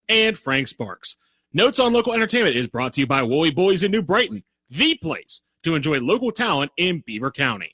and Frank Sparks. Notes on Local Entertainment is brought to you by Woolly Boys in New Brighton, the place to enjoy local talent in Beaver County.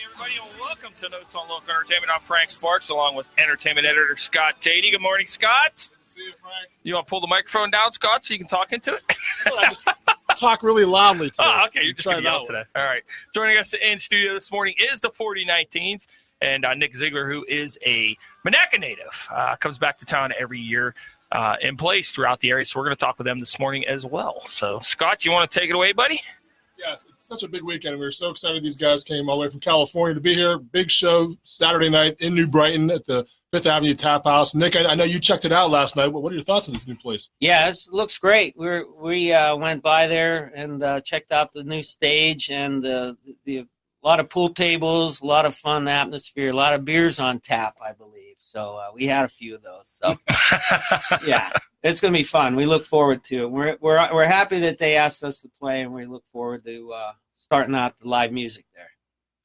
Everybody, and welcome to Notes on Local Entertainment. I'm Frank Sparks, along with entertainment editor Scott Tady. Good morning, Scott. Good to see you, Frank. You want to pull the microphone down, Scott, so you can talk into it? I just talk really loudly today. Oh, okay. You're just going to yell today. All right. Joining us in studio this morning is the 4019s, and Nick Ziegler, who is a Monaca native, comes back to town every year and plays throughout the area. So we're going to talk with them this morning as well. So, Scott, you want to take it away, buddy? Yes, it's such a big weekend. We're so excited these guys came all the way from California to be here. Big show Saturday night in New Brighton at the Fifth Avenue Taphouse. Nick, I know you checked it out last night. What are your thoughts on this new place? Yeah, it looks great. We went by there and checked out the new stage and a lot of pool tables, a lot of fun atmosphere, a lot of beers on tap, I believe. So we had a few of those. So yeah. It's going to be fun. We look forward to it. We're happy that they asked us to play, and we look forward to starting out the live music there.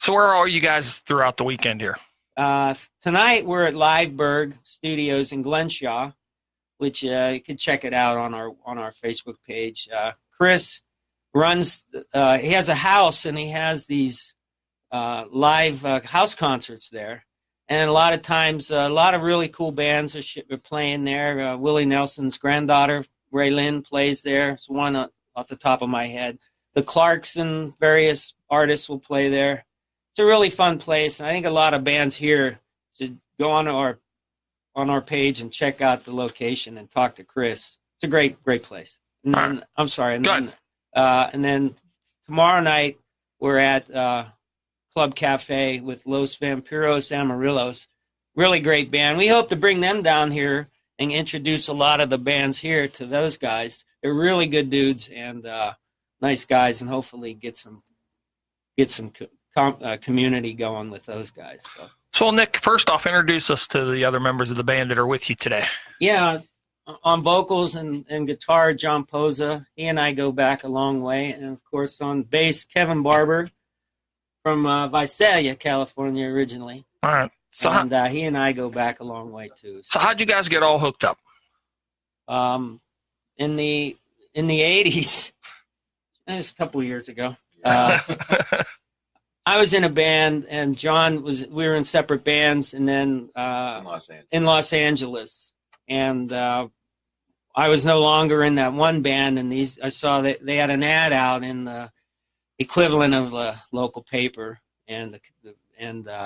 So where are you guys throughout the weekend here? Tonight we're at Liveburgh Studios in Glenshaw, which you can check it out on our Facebook page. Chris runs. He has a house, and he has these live house concerts there. And a lot of times, a lot of really cool bands are playing there. Willie Nelson's granddaughter, Ray Lynn, plays there. It's one off the top of my head. The Clarks and various artists will play there. It's a really fun place, and I think a lot of bands here should go on our page and check out the location and talk to Chris. It's a great place. And then, I'm sorry. And then tomorrow night we're at Club Cafe with Los Vampiros Amarillos. Really great band. We hope to bring them down here and introduce a lot of the bands here to those guys. They're really good dudes and nice guys, and hopefully get some community going with those guys. So, Nick, first off, introduce us to the other members of the band that are with you today. Yeah, on vocals and guitar, John Poza. He and I go back a long way. And, of course, on bass, Kevin Barber from Visalia, California, originally. All right. So he and I go back a long way, too. So how'd you guys get all hooked up? In the 80s, it was a couple of years ago. I was in a band, and John we were in separate bands, and then in Los Angeles. And I was no longer in that one band, and I saw that they had an ad out in the equivalent of the local paper, and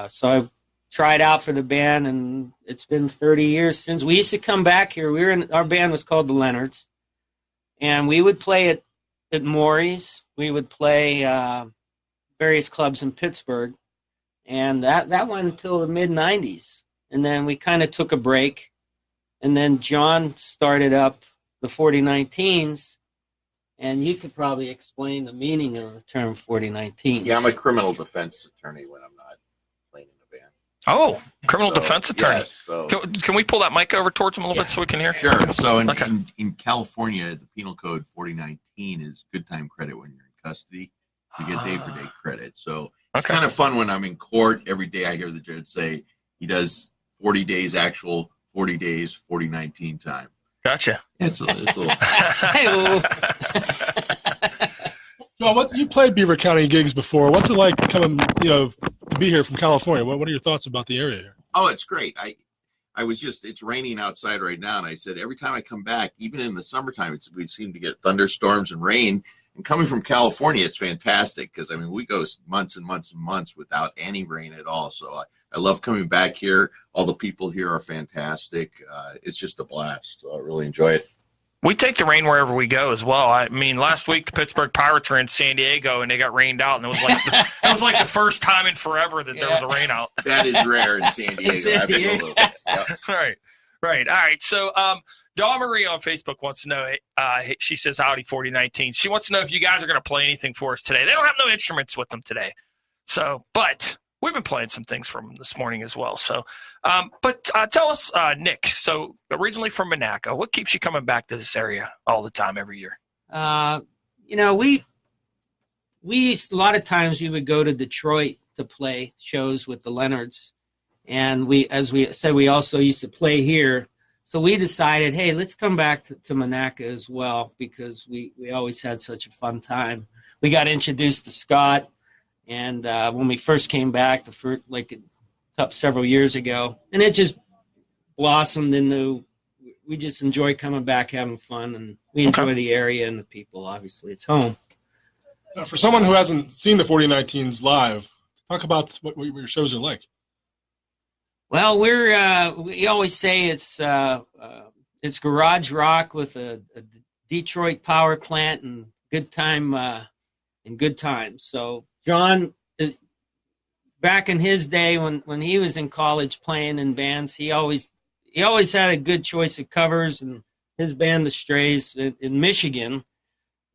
so I tried out for the band, and it's been 30 years since we used to come back here. Our band was called the Leonards, and we would play at Maury's. We would play various clubs in Pittsburgh, and that went until the mid 90s, and then we kind of took a break, and then John started up the 4019s. And you could probably explain the meaning of the term 4019. Yeah, I'm a criminal defense attorney when I'm not playing in the band. Oh, criminal defense attorney. Yes, so, can we pull that mic over towards him a little bit so we can hear? Sure. So in California, the penal code 4019 is good time credit when you're in custody. You get day-for-day credit. So it's kind of fun when I'm in court. Every day I hear the judge say he does 40 days actual, 40 days, 4019 time. Gotcha. It's a little. John, you played Beaver County gigs before. What's it like coming, to be here from California? What are your thoughts about the area here? Oh, it's great. I was it's raining outside right now, and I said every time I come back, even in the summertime, we seem to get thunderstorms and rain. And coming from California, it's fantastic because we go months and months and months without any rain at all. So I love coming back here. All the people here are fantastic. It's just a blast. So I really enjoy it. We take the rain wherever we go as well. I mean, last week the Pittsburgh Pirates were in San Diego and they got rained out, and it was like the first time in forever that there was a rain out. That is rare in San Diego. Absolutely. Yep. Right. All right. So, Dawn Marie on Facebook wants to know. She says, "Howdy, 4019." She wants to know if you guys are going to play anything for us today. They don't have no instruments with them today, but we've been playing some things from this morning as well. So, tell us, Nick. So, originally from Monaco, what keeps you coming back to this area all the time every year? We a lot of times we would go to Detroit to play shows with the Leonards, and as we said, we also used to play here. So we decided, hey, let's come back to Monaco as well, because we always had such a fun time. We got introduced to Scott. And when we first came back, several years ago, and it just blossomed into, we just enjoy coming back, having fun, and we enjoy the area and the people. Obviously, it's home. For someone who hasn't seen the 4019s live, talk about what your shows are like. Well, we always say it's garage rock with a Detroit power plant and good time and good times. So John, back in his day when he was in college playing in bands, he always had a good choice of covers, and his band, The Strays, in Michigan,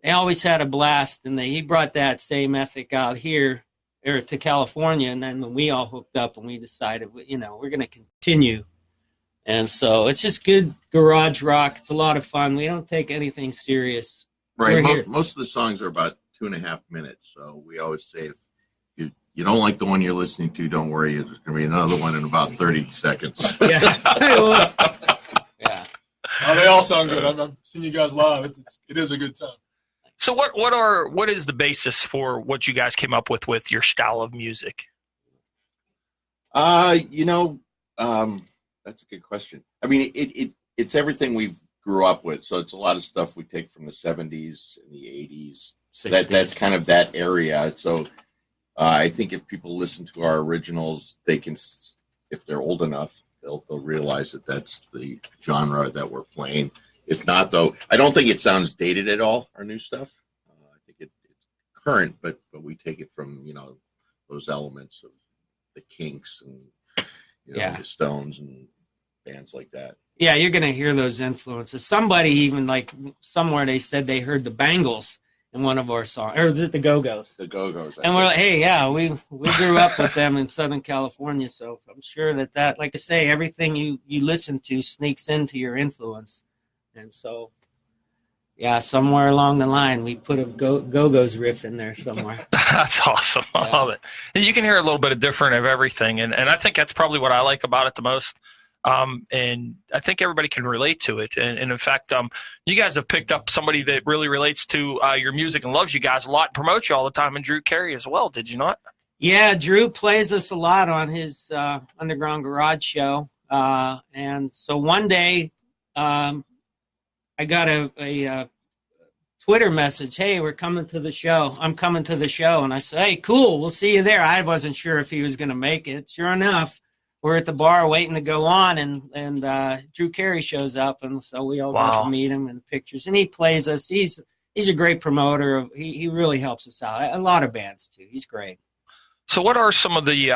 they always had a blast, and he brought that same ethic out here or to California. And then when we all hooked up and we decided, we're going to continue. And so it's just good garage rock. It's a lot of fun. We don't take anything serious. Right. Most of the songs are about 2.5 minutes. So we always say, if you don't like the one you're listening to, don't worry. There's going to be another one in about 30 seconds. Yeah. Yeah. Oh, they all sound good. I've seen you guys live. It is a good time. So what is the basis for what you guys came up with your style of music? That's a good question. I mean, it's everything we grew up with. So it's a lot of stuff we take from the 70s and the 80s. So that's kind of that area. So I think if people listen to our originals, they can, if they're old enough, they'll realize that that's the genre that we're playing. If not, though, I don't think it sounds dated at all, our new stuff. I think it's current, but we take it from, those elements of the Kinks and, the Stones and bands like that. Yeah, you're going to hear those influences. Somebody even, somewhere they said they heard the Bangles in one of our songs. Or is it the Go-Go's? The Go-Go's. And we're like, hey, yeah, we grew up with them in Southern California, so I'm sure that, like I say, everything you listen to sneaks into your influence. And so, yeah, somewhere along the line, we put a Go-Go's riff in there somewhere. That's awesome. I love it. And you can hear a little bit of different of everything. And I think that's probably what I like about it the most. And I think everybody can relate to it. And in fact, you guys have picked up somebody that really relates to your music and loves you guys a lot and promotes you all the time, and Drew Carey as well, did you not? Yeah, Drew plays us a lot on his Underground Garage show. And so one day, I got a Twitter message, hey, we're coming to the show. I'm coming to the show. And I said, hey, cool, we'll see you there. I wasn't sure if he was going to make it. Sure enough, we're at the bar waiting to go on, and Drew Carey shows up, and so we all got to meet him in pictures. And he plays us. He's a great promoter. He really helps us out. A lot of bands, too. He's great. So what are some of the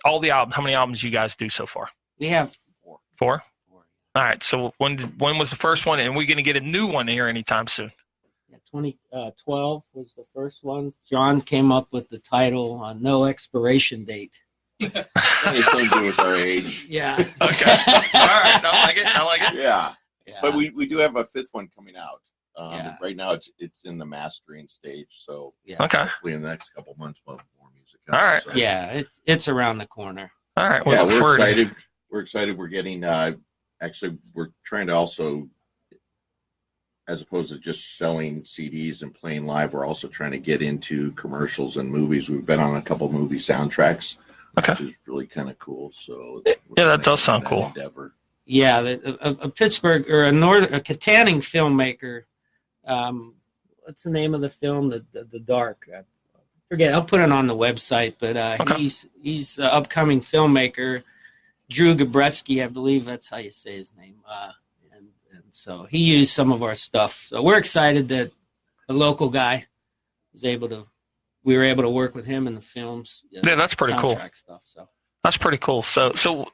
all the albums? How many albums you guys do so far? We have 4. All right. So when was the first one? And we're going to get a new one here anytime soon. Yeah, 2012 was the first one. John came up with the title No Expiration Date. It's something to do with our age. Yeah. Okay. All right. I like it. Yeah. But we do have a 5th one coming out. Yeah. Right now it's in the mastering stage. So Okay. hopefully in the next couple months we'll have more music out. All right. So. Yeah, it's around the corner. All right. We're excited. We're excited. We're getting actually we're trying to also, as opposed to just selling CDs and playing live, we're also trying to get into commercials and movies. We've been on a couple movie soundtracks, which is really kind of cool. So that does sound cool. Endeavor. Yeah, a Pittsburgh or a Katanning filmmaker. What's the name of the film? The Dark. I forget. I'll put it on the website. But he's an upcoming filmmaker. Drew Gabreski, I believe that's how you say his name. And So he used some of our stuff. So we're excited that a local guy was able to. We were able to work with him in the films. Yeah, that's pretty cool. Stuff, so. That's pretty cool. So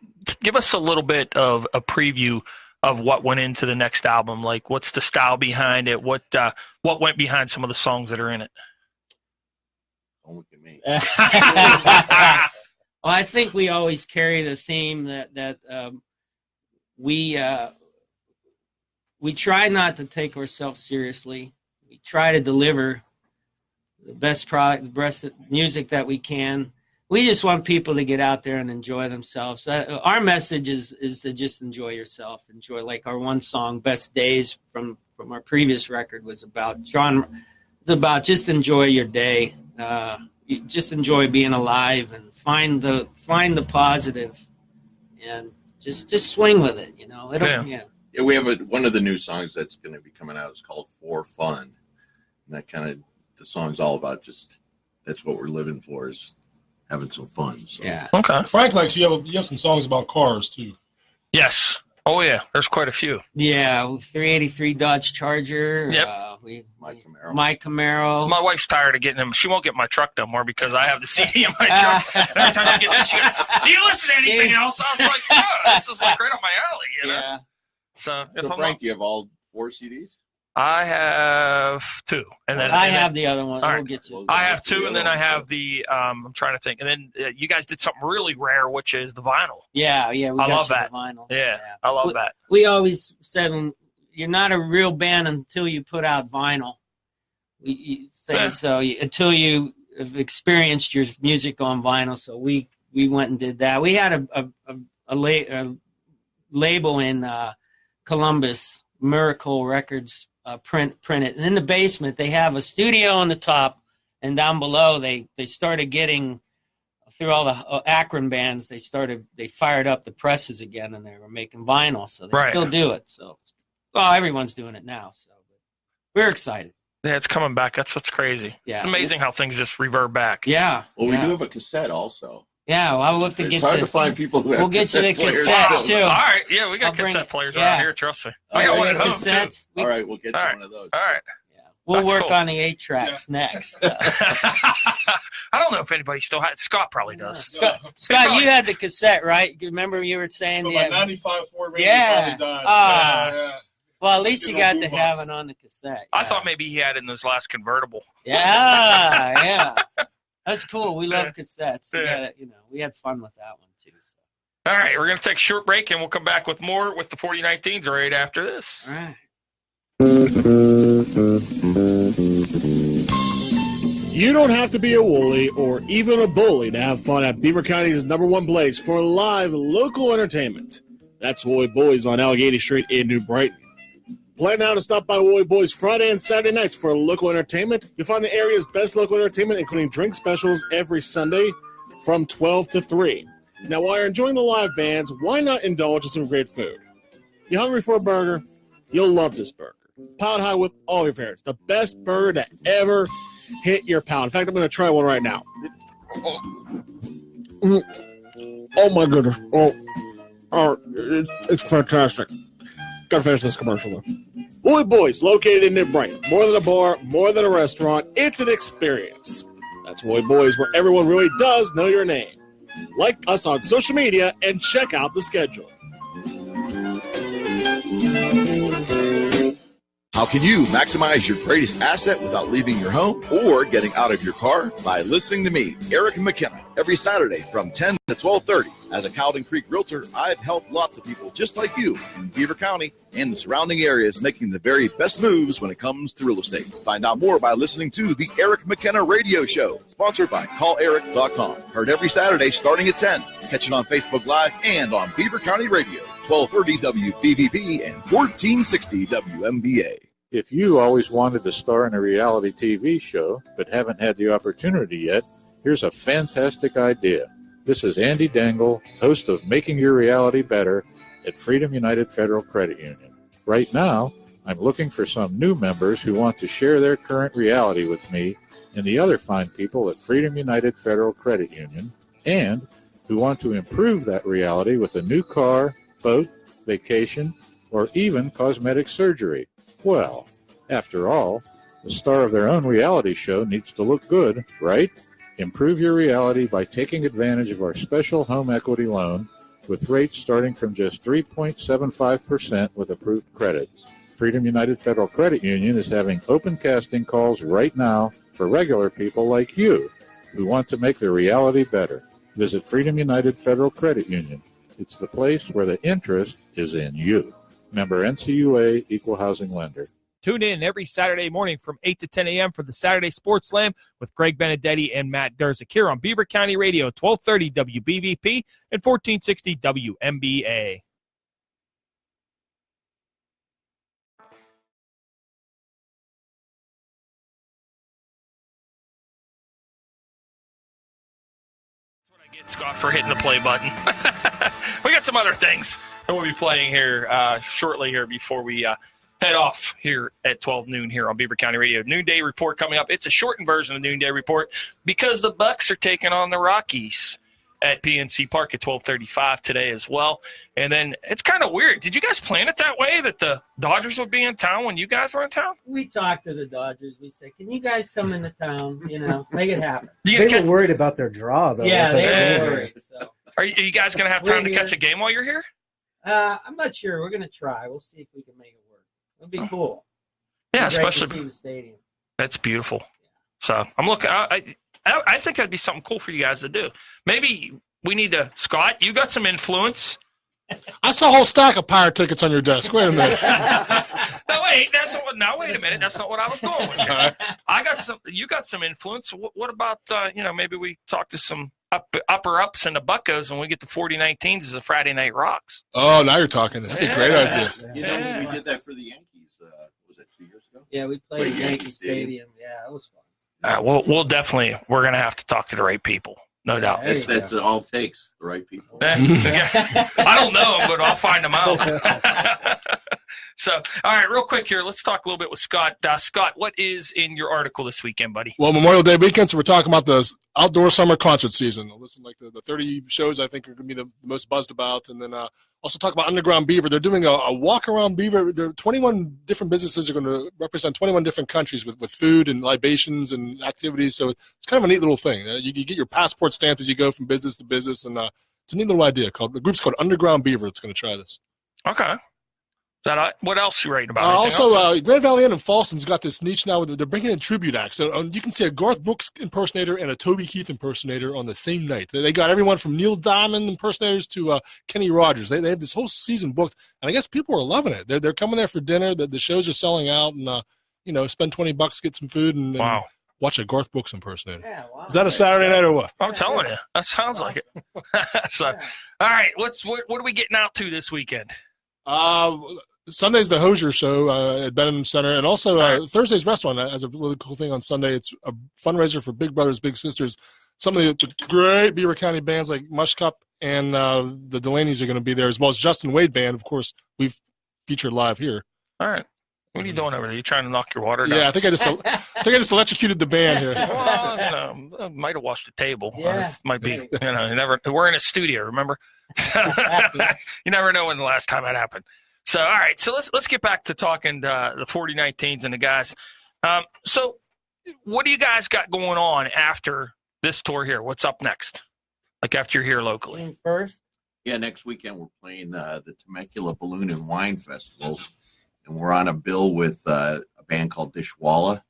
give us a little bit of a preview of what went into the next album. Like, what's the style behind it? What went behind some of the songs that are in it? Don't look at me. Well, I think we always carry the theme that we try not to take ourselves seriously. We try to deliver the best product, the best music that we can. We just want people to get out there and enjoy themselves. Our message is to just enjoy yourself. Enjoy, like our one song, "Best Days" from our previous record was about just enjoy your day. You just enjoy being alive and find the positive, and just swing with it. Yeah, we have one of the new songs that's going to be coming out is called "For Fun," and that kind of the song's all about just that's what we're living for is having some fun. So. Yeah. Okay. Frank likes you have some songs about cars too. Yes. Oh yeah. There's quite a few. Yeah, 383 Dodge Charger. Yep. My Camaro. My wife's tired of getting them. She won't get my truck no more because I have the CD in my truck. Every time she gets it, she goes, "Do you listen to anything else?" I was like, "Yeah, this is like right up my alley." Yeah. So Frank, you have all 4 CDs? I have 2, and then I have the other one. All right. We'll get you. I have 2, and then I have the. I'm trying to think, and then you guys did something really rare, which is the vinyl. Yeah. We got love that. The vinyl. Yeah, I love that. We always said you're not a real band until you put out vinyl. We say so until you have experienced your music on vinyl. So we went and did that. We had a label in Columbus, Miracle Records. Print it, and in the basement they have a studio on the top, and down below they started getting through all the Akron bands. They fired up the presses again, and they were making vinyl. So they still do it. So, everyone's doing it now. So we're excited. Yeah, it's coming back. That's what's crazy. Yeah, it's amazing how things just revert back. Yeah. Well, we do have a cassette also. Yeah, well, I'll have to get you. It's hard to find people who have We'll get you the cassette, too. All right, yeah, we got cassette players around here, trust me. I got one at home, cassettes. All right, we'll get you one of those. All right. Yeah. We'll work on the 8-tracks next. I don't know if anybody still has. Scott probably does. Scott, you had the cassette, right? Remember you were saying my 95 Ford Ranger probably died. Yeah. Well, at least you got to have it on the cassette. I thought maybe he had it in his last convertible. Yeah. That's cool. We love cassettes. We had fun with that one too. So. All right, we're going to take a short break, and we'll come back with more with the 4019s right after this. All right. You don't have to be a woolly or even a bully to have fun at Beaver County's #1 place for live local entertainment. That's Woolly Boys on Allegheny Street in New Brighton. Plan now to stop by Woolly Boys Friday and Saturday nights for local entertainment. You'll find the area's best local entertainment, including drink specials every Sunday from 12 to 3. Now, while you're enjoying the live bands, why not indulge in some great food? You hungry for a burger? You'll love this burger. Piled high with all your favorites. The best burger to ever hit your palate. In fact, I'm going to try one right now. Oh my goodness. It's fantastic. Gotta finish this commercial, though. Woolly Boys, located in New Brighton. More than a bar, more than a restaurant, it's an experience. That's Woolly Boys, where everyone really does know your name. Like us on social media and check out the schedule. How can you maximize your greatest asset without leaving your home or getting out of your car? By listening to me, Eric McKenna, every Saturday from 10 to 12:30. As a Cowden Creek realtor, I've helped lots of people just like you in Beaver County and the surrounding areas making the very best moves when it comes to real estate. Find out more by listening to the Eric McKenna Radio Show, sponsored by CallEric.com. Heard every Saturday starting at 10. Catch it on Facebook Live and on Beaver County Radio, 1230 WBVP and 1460 WMBA. If you always wanted to star in a reality TV show but haven't had the opportunity yet, here's a fantastic idea. This is Andy Dangle, host of Making Your Reality Better at Freedom United Federal Credit Union. Right now, I'm looking for some new members who want to share their current reality with me and the other fine people at Freedom United Federal Credit Union, and who want to improve that reality with a new car, boat, vacation, or even cosmetic surgery. Well, after all, the star of their own reality show needs to look good, right? Improve your reality by taking advantage of our special home equity loan with rates starting from just 3.75% with approved credit. Freedom United Federal Credit Union is having open casting calls right now for regular people like you who want to make their reality better. Visit Freedom United Federal Credit Union. It's the place where the interest is in you. Member NCUA, Equal Housing Lender. Tune in every Saturday morning from 8 to 10 a.m. for the Saturday Sports Slam with Greg Benedetti and Matt Durzik here on Beaver County Radio, 1230 WBVP and 1460 WMBA. Scott for hitting the play button. We got some other things that we'll be playing here shortly here before we head off here at 12 noon here on Beaver County Radio. Noonday Report coming up. It's a shortened version of Noonday Report because the Bucks are taking on the Rockies at PNC Park at 12:35 today as well. And then it's kind of weird. Did you guys plan it that way, that the Dodgers would be in town when you guys were in town? We talked to the Dodgers. We said, can you guys come into town? Make it happen. They were worried about their draw, though. Yeah, they were worried. So. Are you guys going to have time to catch a game while you're here? I'm not sure. We're going to try. We'll see if we can make it work. It'll be cool. Yeah, It'll be especially great to see the stadium. That's beautiful. So I'm looking. I think that'd be something cool for you guys to do. Maybe we need to. Scott, you got some influence. I saw a whole stack of Pirate tickets on your desk. Wait a minute. No, wait. Wait a minute. That's not what I was going with. I got some. You got some influence. What about maybe we talk to some upper ups and the Buccos, and we get the 4019s as a Friday Night Rocks. Oh, now you're talking. That'd be a great idea. We did that for the Yankees. Was that 2 years ago? Yeah, we played Yankee Stadium. Yeah, it was fun. We're going to have to talk to the right people. No doubt. That's all it takes, the right people. I don't know them, but I'll find them out. So, all right, real quick here, let's talk a little bit with Scott. Scott, what is in your article this weekend, buddy? Well, Memorial Day weekend, so we're talking about the outdoor summer concert season. Listen, like the 30 shows I think are going to be the most buzzed about. And then also talk about Underground Beaver. They're doing a walk around Beaver. There are 21 different businesses are going to represent 21 different countries with food and libations and activities. So it's kind of a neat little thing. You get your passport stamped as you go from business to business. And it's a neat little idea. The group's called Underground Beaver. It's going to try this. Okay. What else are you writing about? Also, Grand Valley Inn and Falston's got this niche now where they're bringing in tribute acts. So you can see a Garth Brooks impersonator and a Toby Keith impersonator on the same night. They got everyone from Neil Diamond impersonators to Kenny Rogers. They have this whole season booked, and I guess people are loving it. They're coming there for dinner. The shows are selling out, and spend $20, get some food, and watch a Garth Brooks impersonator. Yeah, wow. Is that a Saturday night or what? I'm telling you, that sounds like it. So, all right, what are we getting out to this weekend? Sunday's the Hosier show at Benham Center, and also Thursday's Restaurant has a really cool thing on Sunday. It's a fundraiser for Big Brothers Big Sisters. Some of the great Beaver County bands like Mush Cup and the Delaney's are going to be there, as well as Justin Wade Band. Of course, we've featured live here. All right. What are you doing over there? You trying to knock your water down? Yeah, I think I just electrocuted the band here. Well, I might have washed the table. Yeah, might be. We're in a studio. Remember? You never know when the last time that happened. So, all right. So let's get back to talking the 4019s and the guys. So, what do you guys got going on after this tour here? What's up next? Like after you're here locally? First? Yeah, next weekend we're playing the Temecula Balloon and Wine Festival, and we're on a bill with a band called Dishwalla.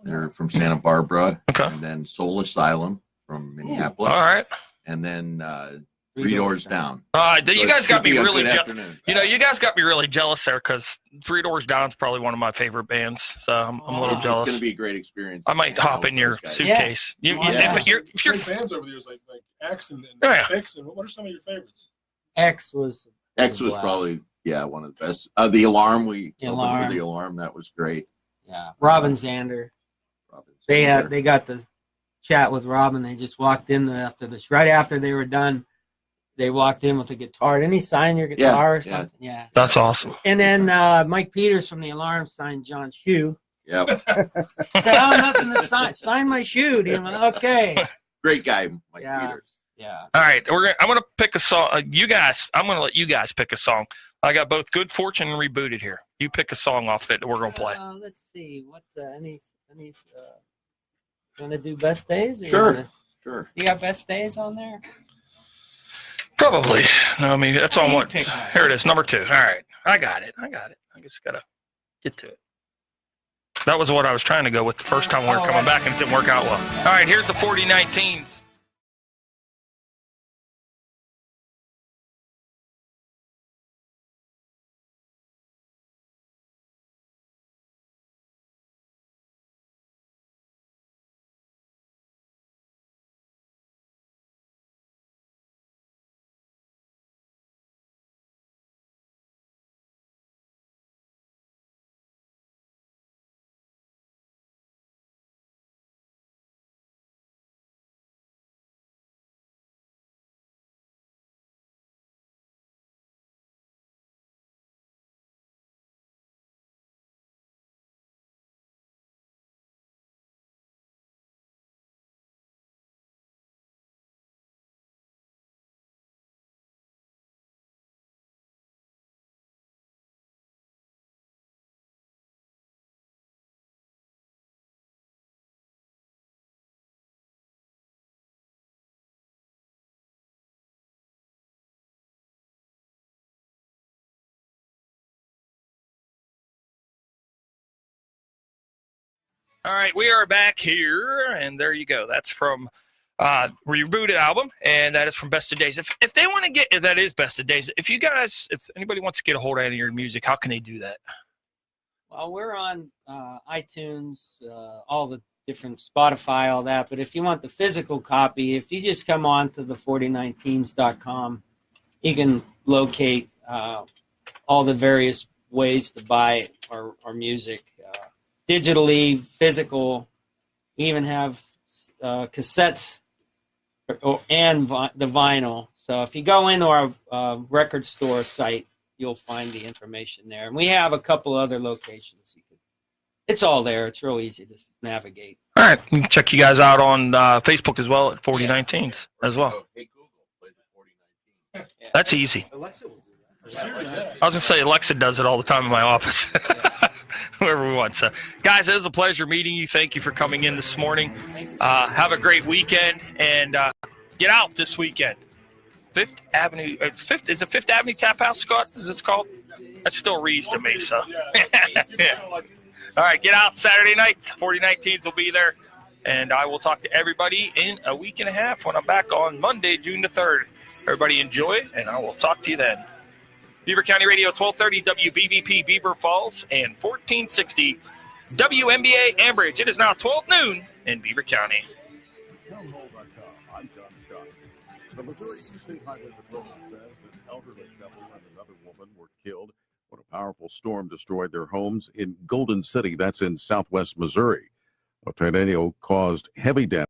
They're from Santa Barbara. Okay. And then Soul Asylum from Minneapolis. All right. And then Three Doors Down. You guys got me really you guys got me really jealous there because Three Doors Down is probably one of my favorite bands. So I'm a little jealous. It's going to be a great experience. I might hop in your suitcase. Yeah. If you're fans over the years like X and Fix, and what are some of your favorites? X was probably one of the best. The Alarm, we opened for the Alarm. That was great. Yeah, Robin Zander. They got the chat with Robin. They just walked in right after they were done. They walked in with a guitar. Didn't he sign your guitar or something? Yeah. That's awesome. And then Mike Peters from the Alarm signed John's shoe. Yep. Said, nothing to sign. Sign my shoe. Okay. Great guy, Mike Peters. Yeah. All right. I'm going to pick a song. I'm going to let you guys pick a song. I got both Good Fortune and Rebooted here. You pick a song off it that we're going to play. Let's see. What any want to do Best Days? Sure. You got Best Days on there? Probably. No, I mean, that's on one. Here it is, number 2. All right. I got it. I just got to get to it. That was what I was trying to go with the first time we were coming back, and it didn't work out well. All right, here's the 4019s. All right, we are back here, and there you go. That's from Rebooted album, and that is from Best of Days. If they want to get, that is Best of Days. If anybody wants to get a hold of any of your music, how can they do that? Well, we're on iTunes, all the different Spotify, all that. But if you want the physical copy, if you just come on to the 4019s.com, you can locate all the various ways to buy our music. Digitally, physical. We even have cassettes and the vinyl. So if you go into our record store site, you'll find the information there. And we have a couple other locations. It's all there. It's real easy to navigate. All right. You can check you guys out on Facebook as well at 4019s as well. Hey, Google, play the 4019. That's easy. Alexa will do I was going to say Alexa does it all the time in my office. Whoever we want. So, guys, it was a pleasure meeting you. Thank you for coming in this morning. Have a great weekend, and get out this weekend. Fifth Avenue. Is it Fifth Avenue Taphouse, Scott? Is it called? That still reads to me. So, yeah. All right, get out Saturday night. 4019s will be there, and I will talk to everybody in a week and a half when I'm back on Monday, June the 3rd. Everybody enjoy, and I will talk to you then. Beaver County Radio, 1230 WBVP Beaver Falls and 1460 WNBA Ambridge. It is now 12 noon in Beaver County. The Missouri State Highway Patrol says an elderly couple and another woman were killed when a powerful storm destroyed their homes in Golden City. That's in southwest Missouri. A tornado caused heavy damage.